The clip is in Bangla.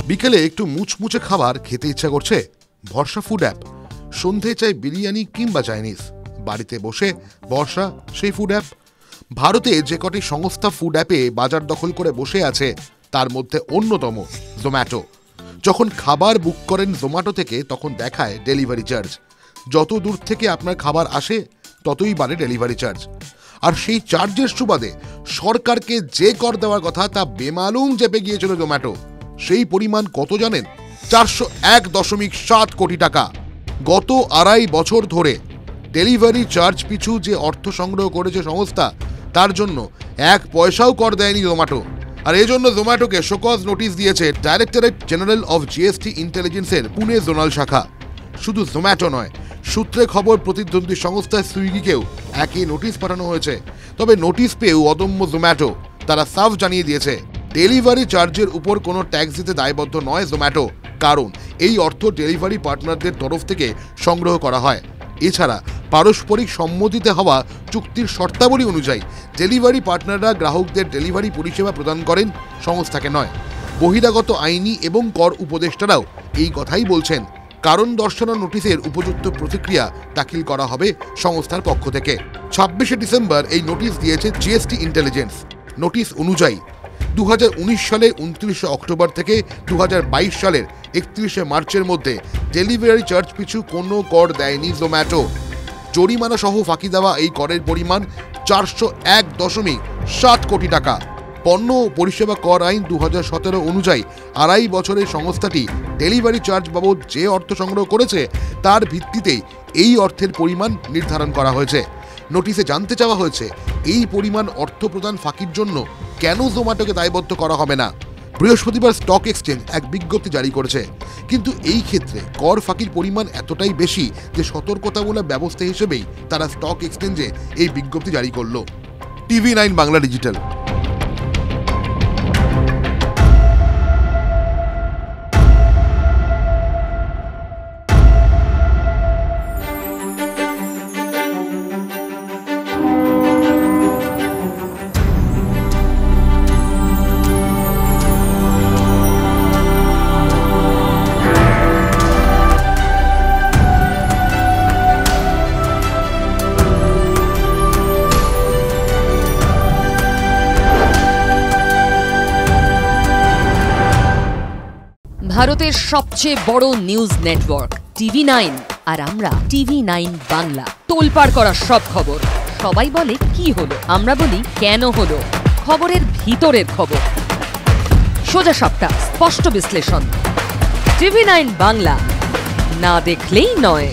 বিকেলে একটু মুচমুচে খাবার খেতে ইচ্ছা করছে, ভরসা ফুড অ্যাপ। সন্ধে চাই বিরিয়ানি কিংবা চাইনিজ, বাড়িতে বসে ভরসা সেই ফুড অ্যাপ। ভারতে যে কটি সংস্থা ফুড অ্যাপে বাজার দখল করে বসে আছে তার মধ্যে অন্যতম জোম্যাটো। যখন খাবার বুক করেন জোম্যাটো থেকে তখন দেখায় ডেলিভারি চার্জ। যত দূর থেকে আপনার খাবার আসে ততই বাড়ে ডেলিভারি চার্জ। আর সেই চার্জের সুবাদে সরকারকে যে কর দেওয়ার কথা তা বেমালুম চেপে গিয়েছিল জোম্যাটো। সেই পরিমাণ কত জানেন? 401.7 কোটি টাকা। গত 2.5 বছর ধরে ডেলিভারি চার্জ পিছু যে অর্থ সংগ্রহ করেছে সংস্থা, তার জন্য 1 পয়সাও কর দেয়নি জোম্যাটো। আর এজন্য জোম্যাটোকে শোকজ নোটিশ দিয়েছে ডাইরেক্টরেট জেনারেল অফ জিএসটি ইন্টেলিজেন্সের পুনে জোনাল শাখা। শুধু জোম্যাটো নয়, সূত্রে খবর প্রতিদ্বন্দ্বী সংস্থা সুইগিকেও একই নোটিশ পাঠানো হয়েছে। তবে নোটিশ পেয়েও অদম্য জোম্যাটো, তারা সাফ জানিয়ে দিয়েছে ডেলিভারি চার্জের উপর কোনো ট্যাক্স দিতে দায়বদ্ধ নয় জোম্যাটো, কারণ এই অর্থ ডেলিভারি পার্টনারদের তরফ থেকে সংগ্রহ করা হয়। এছাড়া পারস্পরিক সম্মতিতে হওয়া চুক্তির শর্তাবলী অনুযায়ী ডেলিভারি পার্টনাররা গ্রাহকদের ডেলিভারি পরিষেবা প্রদান করেন, সংস্থাকে নয়। বহিরাগত আইনি এবং কর উপদেষ্টারাও এই কথাই বলছেন। কারণ দর্শানোর নোটিশের উপযুক্ত প্রতিক্রিয়া দাখিল করা হবে সংস্থার পক্ষ থেকে। 26শে ডিসেম্বর এই নোটিশ দিয়েছে জিএসটি ইন্টেলিজেন্স। নোটিশ অনুযায়ী 2019 সালের 29শে অক্টোবর থেকে 2022 সালের 31শে মার্চের মধ্যে ডেলিভারি চার্জ পিছু কোনো কর দেয়নি জোম্যাটো। জরিমানা সহ ফাঁকি দেওয়া এই করের পরিমাণ 401.7 কোটি টাকা। পণ্য ও পরিষেবা কর আইন 2017 অনুযায়ী 2.5 বছরে সংস্থাটি ডেলিভারি চার্জ বাবদ যে অর্থ সংগ্রহ করেছে তার ভিত্তিতেই এই অর্থের পরিমাণ নির্ধারণ করা হয়েছে। নোটিশে জানতে চাওয়া হয়েছে এই পরিমাণ অর্থ প্রদান ফাঁকির জন্য কেন জোম্যাটোকে দায়বদ্ধ করা হবে না। বৃহস্পতিবার স্টক এক্সচেঞ্জ এক বিজ্ঞপ্তি জারি করেছে, কিন্তু এই ক্ষেত্রে কর ফাঁকির পরিমাণ এতটাই বেশি যে সতর্কতামূলক ব্যবস্থা হিসেবেই তারা স্টক এক্সচেঞ্জে এই বিজ্ঞপ্তি জারি করল। TV9 Bangla digital. ভারতের সবচেয়ে বড় নিউজ নেটওয়ার্ক TV9 আর আমরা TV9 বাংলা। তোলপাড় করা সব খবর, সবাই বলে কি হলো, আমরা বলি কেন হলো। খবরের ভিতরের খবর, সোজা সাপটা, স্পষ্ট বিশ্লেষণ। TV9 বাংলা, না দেখলেই নয়।